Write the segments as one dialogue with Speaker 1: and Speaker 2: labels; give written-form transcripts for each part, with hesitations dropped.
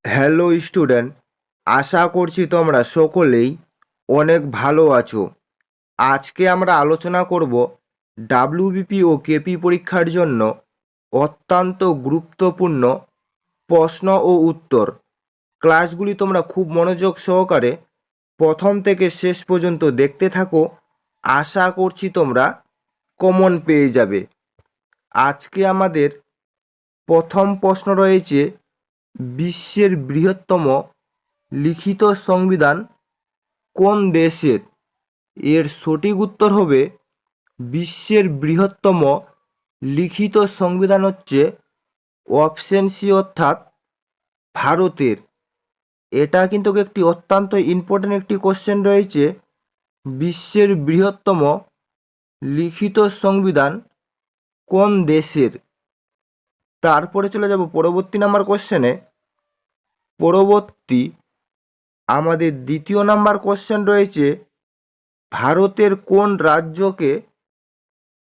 Speaker 1: Hello student, আশা করছি তোমরা সকলেই অনেক ভালো আছো। আজকে আমরা আলোচনা করব ডাব্লিউবিপি ও কেপি পরীক্ষার জন্য অত্যন্ত গুরুত্বপূর্ণ প্রশ্ন ও উত্তর। ক্লাসগুলি তোমরা খুব মনোযোগ সহকারে প্রথম থেকে শেষ পর্যন্ত দেখতে থাকো। আশা করছি তোমরা কমন পেয়ে যাবে। আজকে আমাদের প্রথম প্রশ্ন রয়েছে, বিশ্বের বৃহত্তম লিখিত সংবিধান কোন দেশের? এর সঠিক উত্তর হবে বিশ্বের বৃহত্তম লিখিত সংবিধান হচ্ছে অপশন সি অর্থাৎ ভারতের। এটা কিন্তু একটি অত্যন্ত ইম্পর্টেন্ট একটি কোশ্চেন রয়েছে, বিশ্বের বৃহত্তম লিখিত সংবিধান কোন দেশের? তারপরে চলে যাব পরবর্তী নাম্বার কোশ্চেনে। পরবর্তী আমাদের দ্বিতীয় নাম্বার কোশ্চেন রয়েছে, ভারতের কোন রাজ্যকে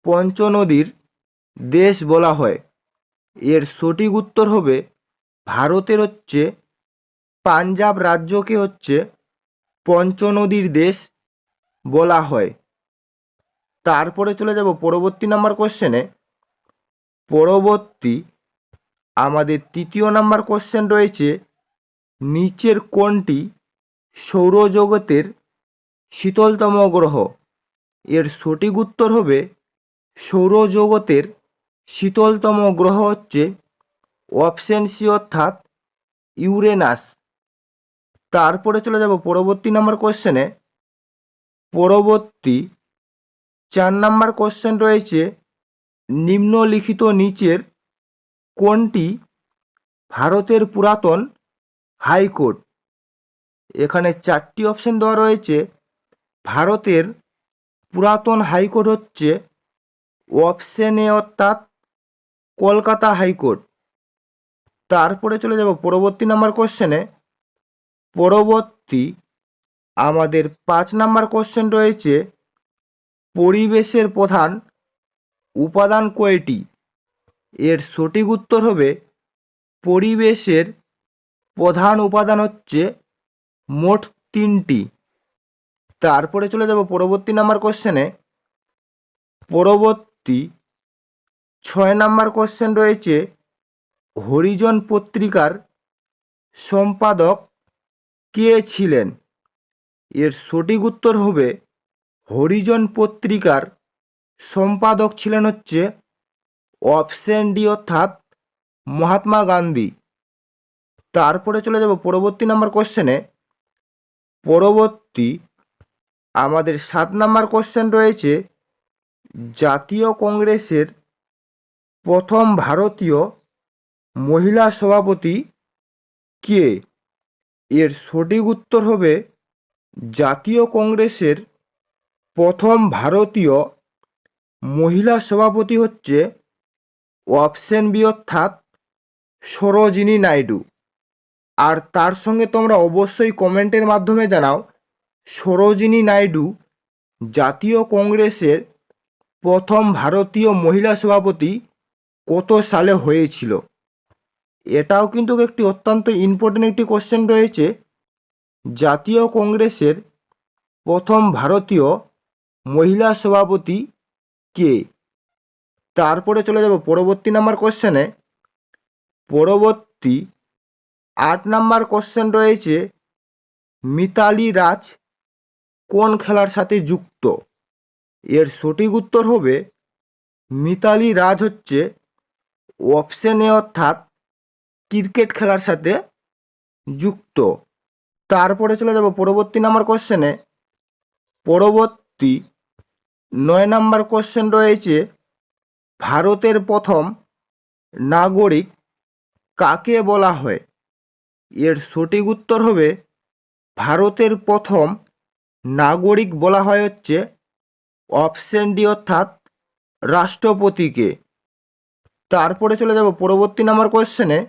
Speaker 1: পঞ্চনদীর দেশ বলা হয়? এর সঠিক উত্তর হবে ভারতের হচ্ছে পাঞ্জাব রাজ্যকে হচ্ছে পঞ্চনদীর দেশ বলা হয়। তারপরে চলে যাব পরবর্তী নাম্বার কোশ্চেনে। পরবর্তী আমাদের তৃতীয় নাম্বার কোশ্চেন রয়েছে, নিচের কোনটি সৌরজগতের শীতলতম গ্রহ? এর সঠিক উত্তর হবে সৌরজগতের শীতলতম গ্রহ হচ্ছে অপশন সি অর্থাৎ ইউরেনাস। তারপরে চলে যাব পরবর্তী নাম্বার কোশ্চেনে। পরবর্তী 4 নাম্বার কোশ্চেন রয়েছে, নিম্নলিখিত নিচের কোনটি ভারতের পুরাতন হাইকোর্ট? এখানে 4টি অপশন দেওয়া রয়েছে। ভারতের পুরাতন হাইকোর্ট হচ্ছে অপশন এ অর্থাৎ কলকাতা হাইকোর্ট। তারপরে চলে যাব পরবর্তী নাম্বার কোশ্চেনে। পরবর্তী আমাদের 5 নাম্বার কোশ্চেন রয়েছে, পরিবেশের প্রধান উপাদান কয়টি? এর সঠিক উত্তর হবে পরিবেশের প্রধান উপাদান হচ্ছে মোট 3টি। তারপরে চলে যাব পরবর্তী নাম্বার কোশ্চেনে। পরবর্তী 6 নাম্বার কোশ্চেন রয়েছে, হরিজন পত্রিকার সম্পাদক কে ছিলেন? এর সঠিক উত্তর হবে হরিজন পত্রিকার সম্পাদক ছিলেন হচ্ছে অপশন ডি অর্থাৎ মহাত্মা গান্ধী। তারপরে চলে যাব পরবর্তী নাম্বার কোশ্চেনে। পরবর্তী আমাদের 7 নাম্বার কোশ্চেন রয়েছে, জাতীয় কংগ্রেসের প্রথম ভারতীয় মহিলা সভাপতি কে? এর সঠিক উত্তর হবে জাতীয় কংগ্রেসের প্রথম ভারতীয় মহিলা সভাপতি হচ্ছে অপশন বি অর্থাৎ সরোজিনী নাইডু। আর তার সঙ্গে তোমরা অবশ্যই কমেন্টের মাধ্যমে জানাও, সরোজিনী নাইডু জাতীয় কংগ্রেসের প্রথম ভারতীয় মহিলা সভাপতি কত সালে হয়েছিল? এটাও কিন্তু একটি অত্যন্ত ইম্পর্টেন্ট একটি কোশ্চেন রয়েছে, জাতীয় কংগ্রেসের প্রথম ভারতীয় মহিলা সভাপতি কে? তারপরে চলে যাব পরবর্তী নাম্বার কোশ্চেনে। পরবর্তী 8 নাম্বার কোশ্চেন রয়েছে, মিতালি রাজ কোন খেলার সাথে যুক্ত? এর সঠিক উত্তর হবে মিতালি রাজ হচ্ছে অপশন এ অর্থাৎ ক্রিকেট খেলার সাথে যুক্ত। তারপরে চলে যাব পরবর্তী নাম্বার কোশ্চেনে। পরবর্তী 9 নাম্বার কোশ্চেন রয়েছে, ভারতের প্রথম নাগরিক কাকে বলা হয়? এর সঠিক উত্তর হবে ভারতের প্রথম নাগরিক বলা হয় হচ্ছে অপশন ডি অর্থাৎ রাষ্ট্রপতিকে। তারপরে চলে যাব পরবর্তী নাম্বার কোশ্চেনে।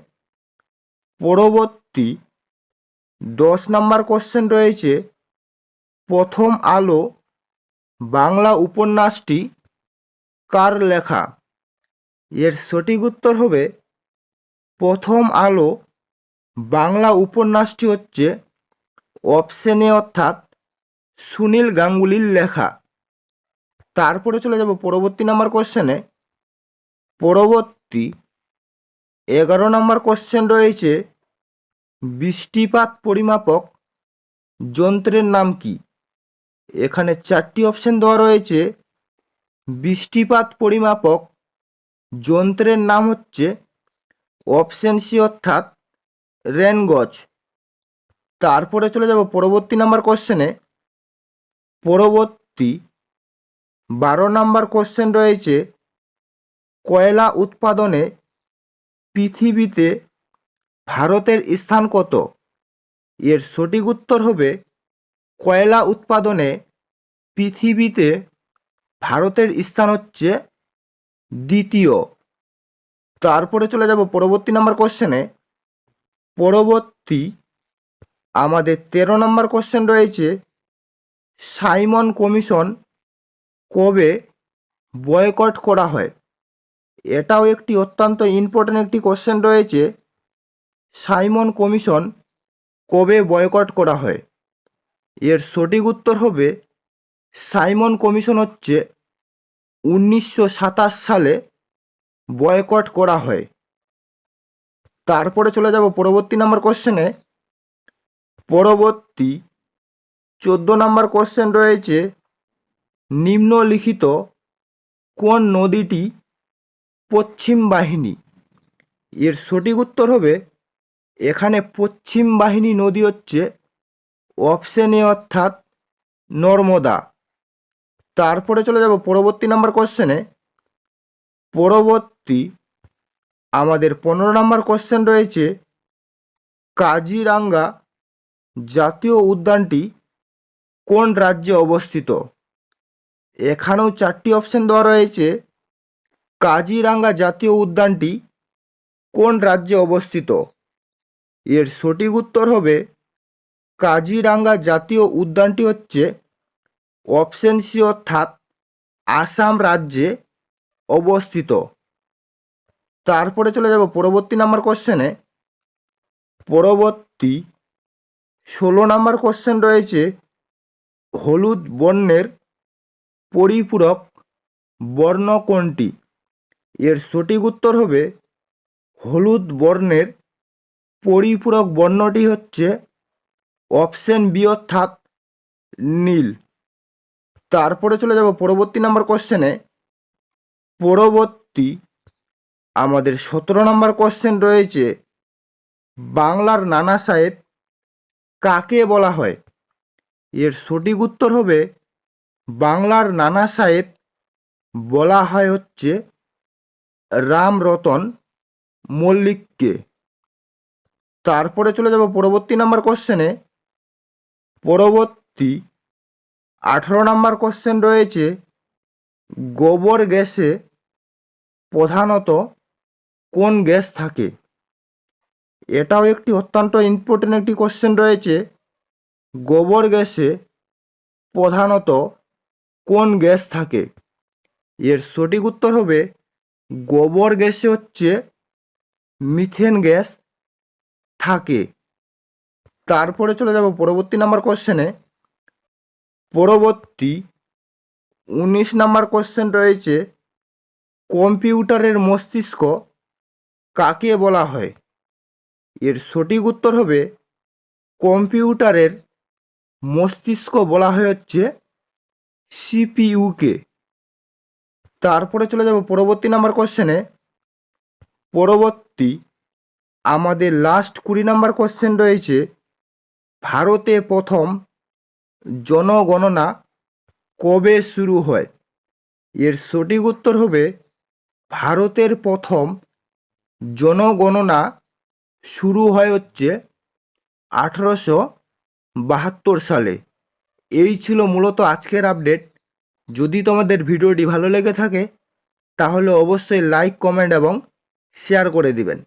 Speaker 1: পরবর্তী 10 নাম্বার কোশ্চেন রয়েছে, প্রথম আলো বাংলা উপন্যাসটি কার লেখা? এর সঠিক উত্তর হবে প্রথম আলো বাংলা উপন্যাসটি হচ্ছে অপশন এ অর্থাৎ সুনীল গাঙ্গুলির লেখা। তারপরে চলে যাব পরবর্তী নাম্বার কোশ্চেনে। পরবর্তী 11 নম্বর কোশ্চেন রয়েছে, বৃষ্টিপাত পরিমাপক যন্ত্রের নাম কি? এখানে 4টি অপশন দেওয়া রয়েছে। বৃষ্টিপাত পরিমাপক যন্ত্রের নাম হচ্ছে অপশন সি অর্থাৎ রেন গজ। তারপরে চলে যাব পরবর্তী নাম্বার কোশ্চেনে। পরবর্তী 12 নম্বর কোশ্চেন রয়েছে, কয়লা উৎপাদনে পৃথিবীতে ভারতের স্থান কত? এর সঠিক উত্তর হবে কয়লা উৎপাদনে পৃথিবীতে ভারতের স্থান হচ্ছে দ্বিতীয়। তারপরে চলে যাব পরবর্তী নাম্বার কোশ্চেনে। পরবর্তী আমাদের 13 নম্বর কোশ্চেন রয়েছে, সাইমন কমিশন কবে বয়কট করা হয়? এটাও একটি অত্যন্ত ইম্পর্টেন্ট একটি কোশ্চেন রয়েছে। সাইমন কমিশন কবে বয়কট করা হয়? এর সঠিক উত্তর হবে সাইমন কমিশন হচ্ছে 1927 সালে বয়কট করা হয়। তারপরে চলে যাব পরবর্তী নাম্বার কোশ্চেনে। পরবর্তী 14 নম্বর কোশ্চেন রয়েছে, নিম্নলিখিত কোন নদীটি পশ্চিম বাহিনী? এর সঠিক উত্তর হবে এখানে পশ্চিম বাহিনী নদী হচ্ছে অপশন এ অর্থাৎ নর্মদা। তারপরে চলে যাব পরবর্তী নাম্বার কোশ্চেনে। পরবর্তী আমাদের 15 নম্বর কোশ্চেন রয়েছে, কাজিরাঙ্গা জাতীয় উদ্যানটি কোন রাজ্যে অবস্থিত? এখানেও 4টি অপশন দেওয়া রয়েছে। কাজিরাঙ্গা জাতীয় উদ্যানটি কোন রাজ্যে অবস্থিত? এর সঠিক উত্তর হবে কাজিরাঙ্গা জাতীয় উদ্যানটি হচ্ছে অপশন সি অর্থাৎ আসাম রাজ্যে অবস্থিত। তারপরে চলে যাব পরবর্তী নাম্বার কোশ্চেনে। পরবর্তী 16 নম্বর কোশ্চেন রয়েছে, হলুদ বর্ণের পরিপূরক বর্ণ কোনটি? এর সঠিক উত্তর হবে হলুদ বর্ণের পরিপূরক বর্ণটি হচ্ছে অপশন বি অর্থাৎ নীল। তারপরে চলে যাব পরবর্তী নাম্বার কোশ্চেনে। পরবর্তী আমাদের 17 নম্বর কোশ্চেন রয়েছে, বাংলার নানা সাহেব কাকে বলা হয়? এর সঠিক উত্তর হবে বাংলার নানা সাহেব বলা হয় হচ্ছে রামরতন মল্লিককে। তারপরে চলে যাব পরবর্তী নাম্বার কোশ্চেনে। পরবর্তী 18 নম্বর কোশ্চেন রয়েছে, গোবর গ্যাসে প্রধানত কোন গ্যাস থাকে? এটাও একটি অত্যন্ত ইম্পর্টেন্ট একটি কোশ্চেন রয়েছে। গোবর গ্যাসে প্রধানত কোন গ্যাস থাকে? এর সঠিক উত্তর হবে গোবর গ্যাসে হচ্ছে মিথেন গ্যাস থাকে। তারপরে চলে যাব পরবর্তী নাম্বার কোশ্চেনে। পরবর্তী 19 নম্বর কোশ্চেন রয়েছে, কম্পিউটারের মস্তিষ্ক কাকে বলা হয়? এর সঠিক উত্তর হবে কম্পিউটারের মস্তিষ্ক বলা হয় হচ্ছে সিপিইউকে। তারপরে চলে যাব পরবর্তী নাম্বার কোশ্চেনে। পরবর্তী আমাদের লাস্ট 20 নম্বর কোশ্চেন রয়েছে, ভারতে প্রথম জনগণনা কবে শুরু হয়? এর সঠিক উত্তর হবে ভারতের প্রথম জনগণনা শুরু হয় হচ্ছে 1872 সালে। এই ছিল মূলত আজকের আপডেট। যদি তোমাদের ভিডিওটি ভালো লেগে থাকে তাহলে অবশ্যই লাইক, কমেন্ট এবং শেয়ার করে দিবেন।